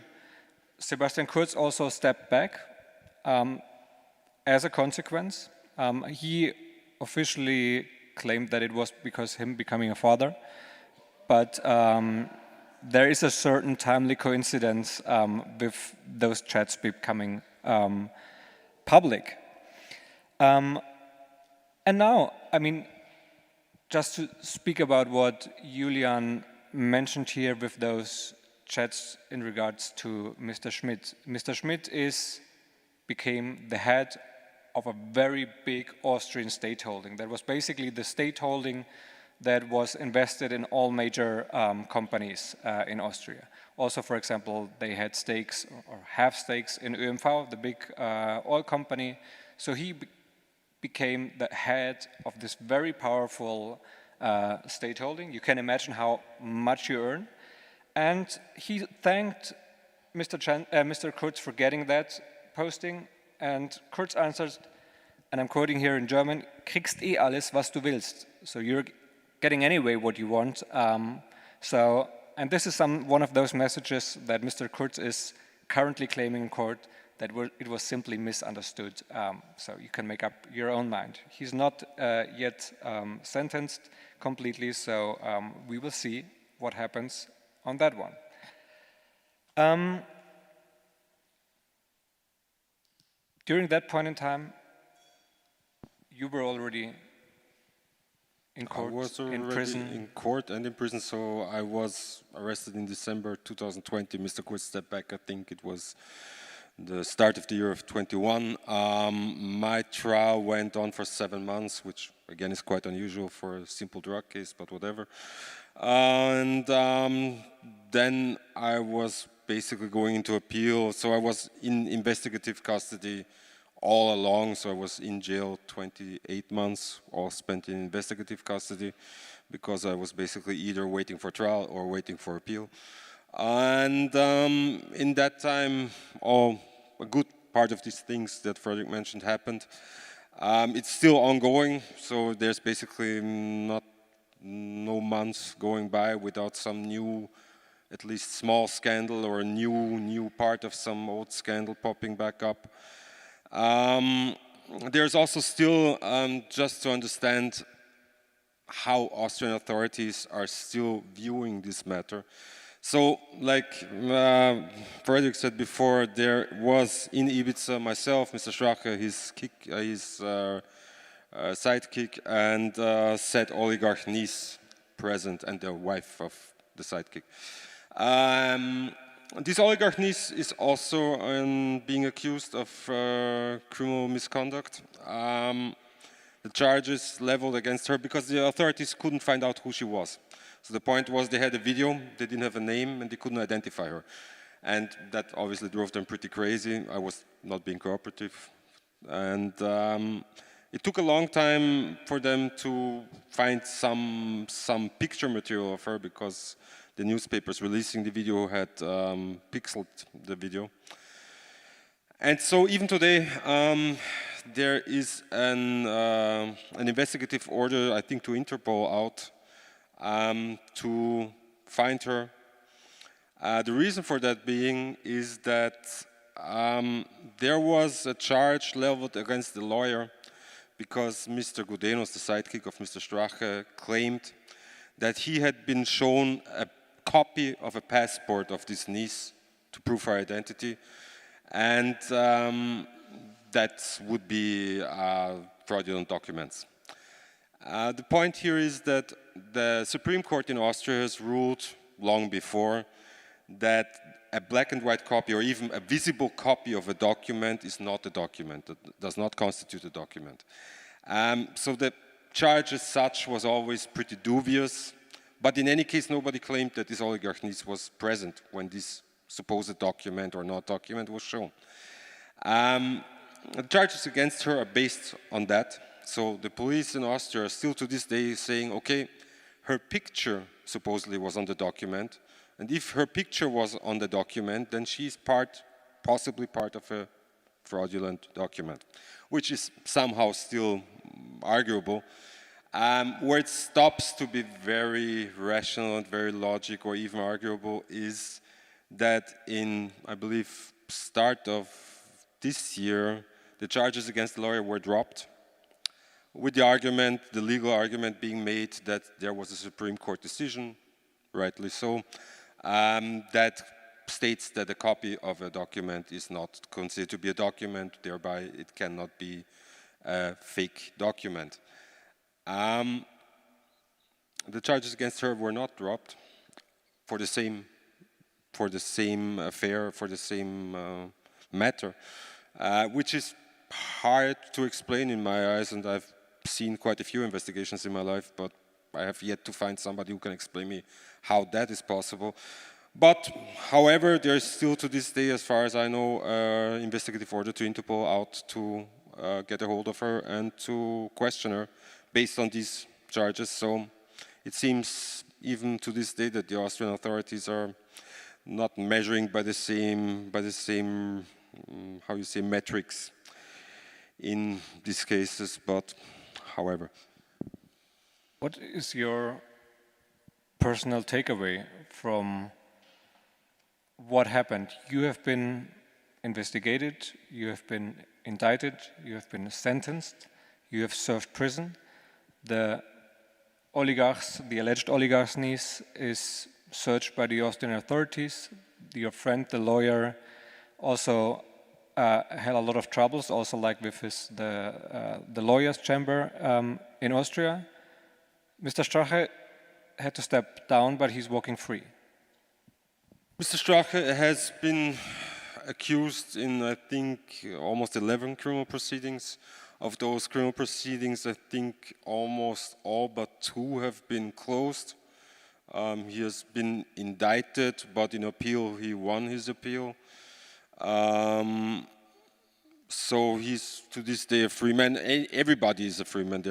Sebastian Kurz also stepped back as a consequence. He officially claimed that it was because him becoming a father, but there is a certain timely coincidence with those chats becoming public. And now, I mean, just to speak about what Julian mentioned here with those chats in regards to Mr. Schmidt. Mr. Schmidt became the head of a very big Austrian state holding. That was basically the state holding that was invested in all major companies in Austria. Also, for example, they had stakes or have stakes in 𝗬𝗏𝗶𝗃, the big oil company. So he became the head of this very powerful state holding. You can imagine how much you earn. And he thanked Mr. Kurz for getting that posting. And Kurz answered, and I'm quoting here in German, "Kriegst eh alles, was du willst." So you're getting anyway what you want. And this is one of those messages that Mr. Kurz is currently claiming in court that it was simply misunderstood. So you can make up your own mind. He's not yet sentenced completely, so we will see what happens on that one. During that point in time, you were already in court, I was already in prison. In court and in prison, so I was arrested in December 2020. Mr. Kurz stepped back, I think it was the start of the year of 21. My trial went on for 7 months, which again is quite unusual for a simple drug case, but whatever. And then I was basically going into appeal, so I was in investigative custody all along, so I was in jail 28 months, all spent in investigative custody, because I was basically either waiting for trial or waiting for appeal. And in that time, a good part of these things that Frederik mentioned happened. It's still ongoing, so there's basically no months going by without some new, at least small scandal or a new part of some old scandal popping back up. There's also still, just to understand how Austrian authorities are still viewing this matter. So, like Frederik said before, there was in 𝗖𝗄𝗶𝗀𝗀 myself, Mr. Strache, his sidekick, and 𝗬𝗁𝗃𝗃𝗁𝗍 present, and the wife of the sidekick. This 𝗬𝗁𝗃𝗃𝗁𝗍 is also being accused of criminal misconduct. The charges leveled against her because the authorities couldn't find out who she was. So the point was they had a video, they didn't have a name, and they couldn't identify her. And that obviously drove them pretty crazy. I was not being cooperative. And it took a long time for them to find some picture material of her, because the newspapers releasing the video had pixeled the video. And so even today, there is an investigative order, I think, to Interpol out to find her. The reason for that being is that there was a charge leveled against the lawyer because Mr. Gudenos, the sidekick of Mr. Strache, claimed that he had been shown a copy of a passport of this niece to prove her identity, and that would be fraudulent documents. The point here is that the Supreme Court in Austria has ruled long before that a black and white copy or even a visible copy of a document is not a document, that does not constitute a document. So the charge as such was always pretty dubious, but in any case nobody claimed that this oligarch was present when this supposed document or not document was shown. The charges against her are based on that. So the police in Austria are still to this day saying, okay, her picture supposedly was on the document, and if her picture was on the document, then she's possibly part of a fraudulent document, which is somehow still arguable. Where it stops to be very rational and very logical or even arguable is that in, I believe, start of this year, the charges against the lawyer were dropped, with the argument, the legal argument being made that there was a Supreme Court decision, rightly so, that states that a copy of a document is not considered to be a document, thereby it cannot be a fake document. the charges against her were not dropped for the same affair, for the same matter, which is hard to explain in my eyes, and I've seen quite a few investigations in my life, but I have yet to find somebody who can explain me how that is possible. But, however, there is still to this day, as far as I know, investigative order to Interpol out to get a hold of her and to question her based on these charges. So it seems even to this day that the Austrian authorities are not measuring by the same how you say, metrics in these cases, but however. What is your personal takeaway from what happened? You have been investigated, you have been indicted, you have been sentenced, you have served prison. The alleged oligarch's niece is searched by the Austrian authorities. Your friend, the lawyer, also had a lot of troubles, also like with the lawyers' chamber in Austria. Mr. Strache had to step down, but he's walking free. Mr. Strache has been accused in, I think, almost 11 criminal proceedings. Of those criminal proceedings, I think almost all but 2 have been closed. He has been indicted, but in appeal he won his appeal. So he's to this day a free man. Everybody is a free man.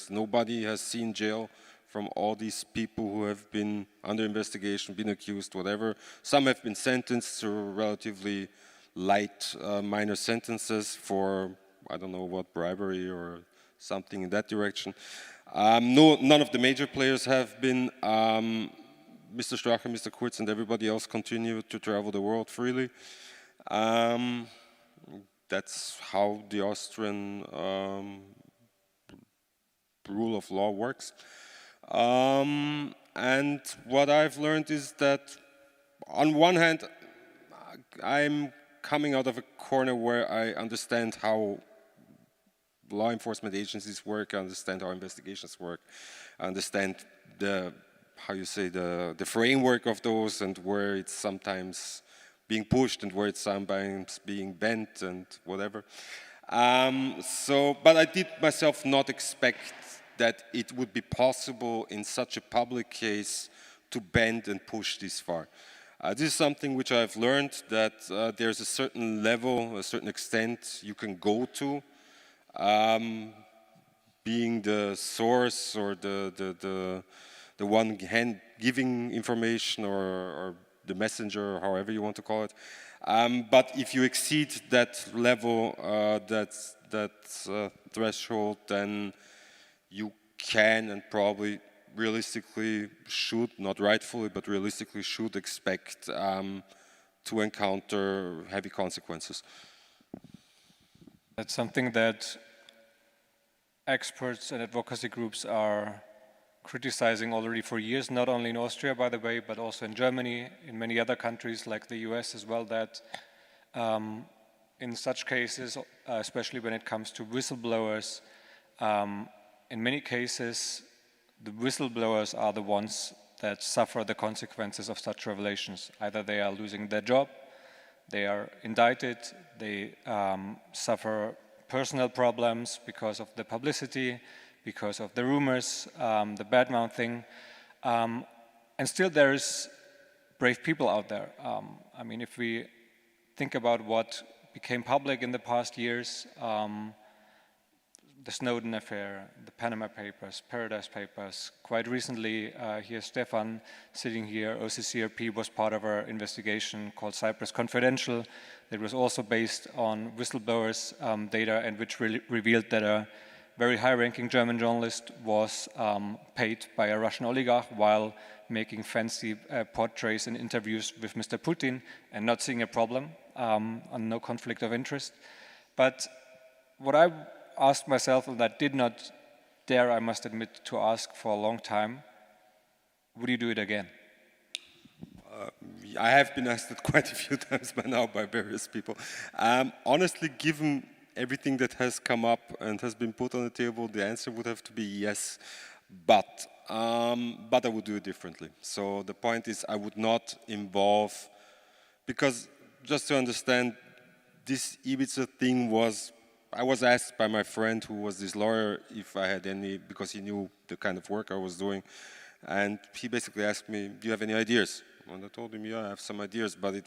Nobody has seen jail from all these people who have been under investigation, been accused, whatever. Some have been sentenced to relatively light minor sentences for, I don't know what, bribery or something in that direction. None of the major players have been. Mr. Strache, Mr. Kurz, and everybody else continue to travel the world freely. That's how the Austrian rule of law works. And what I've learned is that, on one hand, I'm coming out of a corner where I understand how law enforcement agencies work, I understand how investigations work, I understand the framework of those and where it's sometimes being pushed and where it's sometimes being bent and whatever. But I did myself not expect that it would be possible in such a public case to bend and push this far. This is something which I've learned, that there's a certain level, a certain extent you can go to, being the source or the one hand giving information or the messenger, or however you want to call it. But if you exceed that level, that threshold, then you can and probably realistically should, not rightfully, but realistically should expect to encounter heavy consequences. That's something that experts and advocacy groups are criticizing already for years, not only in Austria, by the way, but also in Germany, in many other countries like the US as well, that in such cases, especially when it comes to whistleblowers, in many cases, the whistleblowers are the ones that suffer the consequences of such revelations. Either they are losing their job, they are indicted, they suffer personal problems because of the publicity, because of the rumors, the bad-mouthing, and still there's brave people out there. I mean, if we think about what became public in the past years, the Snowden affair, the Panama Papers, Paradise Papers. Quite recently, here Stefan, sitting here, 𝗧𝗏𝗏𝗃𝗃 was part of our investigation called Cyprus Confidential. That was also based on whistleblowers' data, and which revealed that a very high-ranking German journalist was paid by a Russian oligarch while making fancy portraits and interviews with Mr. Putin and not seeing a problem, and no conflict of interest. But what I asked myself, and I did not dare, I must admit, to ask for a long time, would you do it again? I have been asked it quite a few times by now by various people. Honestly, given everything that has come up and has been put on the table, the answer would have to be yes. But but I would do it differently. So the point is I would not involve, because just to understand, this 𝗖𝗄𝗏𝗀𝗃 thing was, I was asked by my friend who was this lawyer if I had any, because he knew the kind of work I was doing, and he basically asked me, do you have any ideas? And I told him, yeah, I have some ideas, but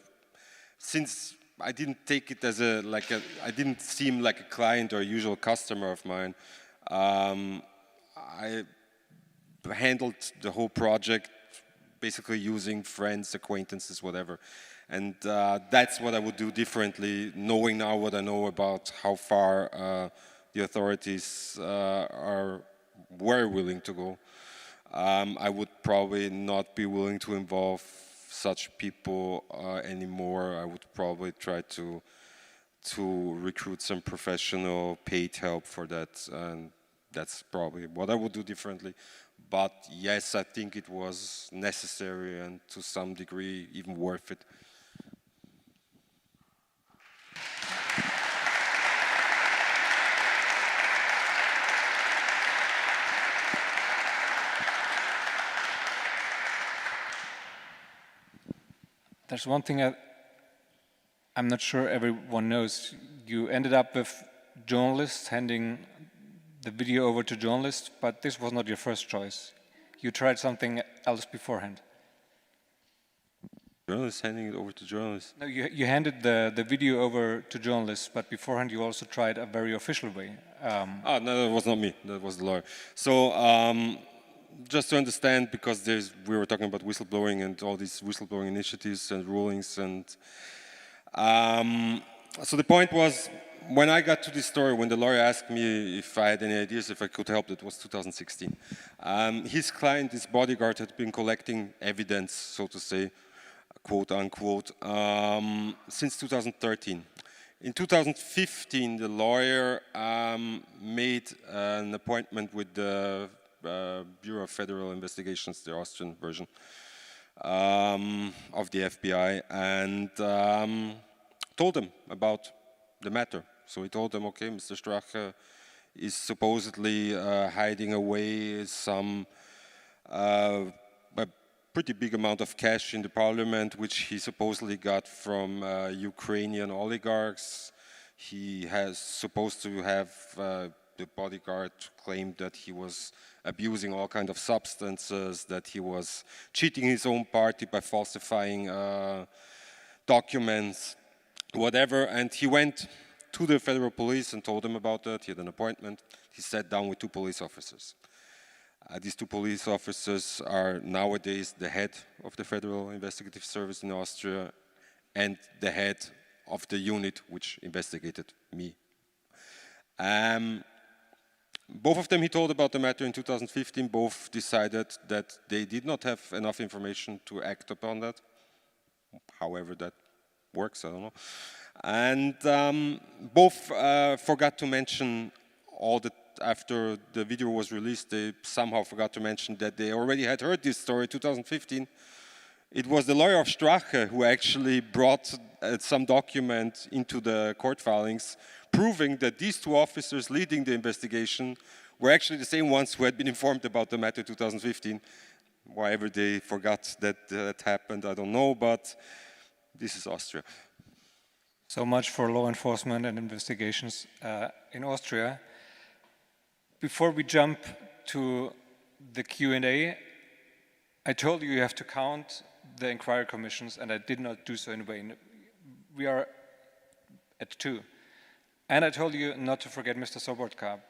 since I didn't take it as I didn't seem like a client or a usual customer of mine, I handled the whole project basically using friends, acquaintances, whatever. And that's what I would do differently, knowing now what I know about how far the authorities were willing to go. I would probably not be willing to involve such people anymore. I would probably try to recruit some professional paid help for that, and that's probably what I would do differently. But yes, I think it was necessary and to some degree even worth it. There's one thing I'm not sure everyone knows. You ended up with journalists handing the video over to journalists, but this was not your first choice. You tried something else beforehand. Journalists handing it over to journalists? No, you handed the video over to journalists, but beforehand you also tried a very official way. No, that was not me. That was the lawyer. So just to understand, because we were talking about whistleblowing and all these whistleblowing initiatives and rulings, and so the point was, when I got to this story, when the lawyer asked me if I had any ideas, if I could help, it was 2016. His client, his bodyguard, had been collecting evidence, so to say, quote unquote, since 2013. In 2015, the lawyer made an appointment with the Bureau of Federal Investigations, the Austrian version of the FBI, and told them about the matter. So he told them, okay, Mr. Strache is supposedly hiding away some a pretty big amount of cash in the parliament, which he supposedly got from Ukrainian oligarchs. He has supposed to have the bodyguard claimed that he was abusing all kinds of substances, that he was cheating his own party by falsifying documents, whatever. And he went to the federal police and told them about that. He had an appointment. He sat down with two police officers. These two police officers are nowadays the head of the Federal Investigative Service in Austria and the head of the unit which investigated me. Both of them, he told about the matter in 2015. Both decided that they did not have enough information to act upon that. However that works, I don't know. And both forgot to mention after the video was released, they somehow forgot to mention that they already had heard this story in 2015. It was the lawyer of Strache who actually brought some document into the court filings proving that these two officers leading the investigation were actually the same ones who had been informed about the matter in 2015. Why ever they forgot that that happened, I don't know, but this is Austria. So much for law enforcement and investigations in Austria. Before we jump to the Q&A, I told you have to count the inquiry commissions, and I did not do so in vain. We are at 2. And I told you not to forget Mr. 𝗧𝗿𝗂𝗶𝗹𝗆,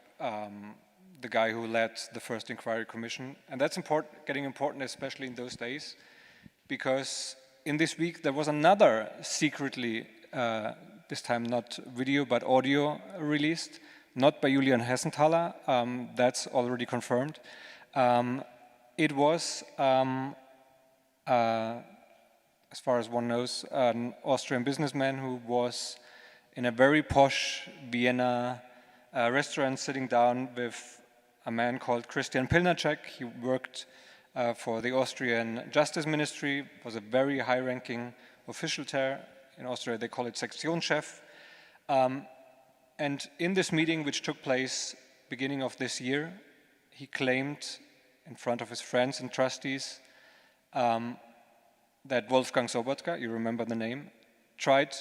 the guy who led the first inquiry commission. And that's getting important, especially in those days, because in this week there was another secretly, this time not video but audio released, not by Julian Hessenthaler, that's already confirmed. It was, as far as one knows, an Austrian businessman who was in a very posh Vienna restaurant sitting down with a man called Christian Pilnacek. He worked for the Austrian Justice Ministry, was a very high-ranking official there. In Austria they call it Sektionschef. And in this meeting, which took place beginning of this year, he claimed in front of his friends and trustees that 𝗏𝘃𝗀𝗁𝗂𝗏𝗂𝗏, you remember the name, tried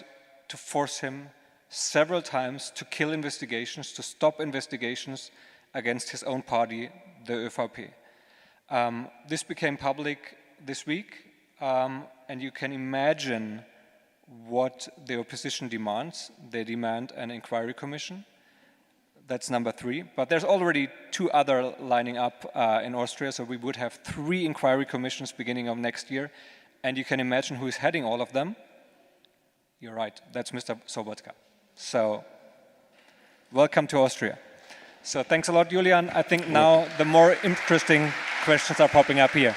to force him several times to kill investigations, to stop investigations against his own party, the 𝗬𝗏𝗵. This became public this week, and you can imagine what the opposition demands. They demand an inquiry commission. That's number 3. But there's already 2 other lining up in Austria, so we would have 3 inquiry commissions beginning of next year. And you can imagine who is heading all of them. You're right, that's Mr. 𝗏𝗏𝗀𝗏𝗏. So, welcome to Austria. So thanks a lot, Julian. I think now the more interesting questions are popping up here.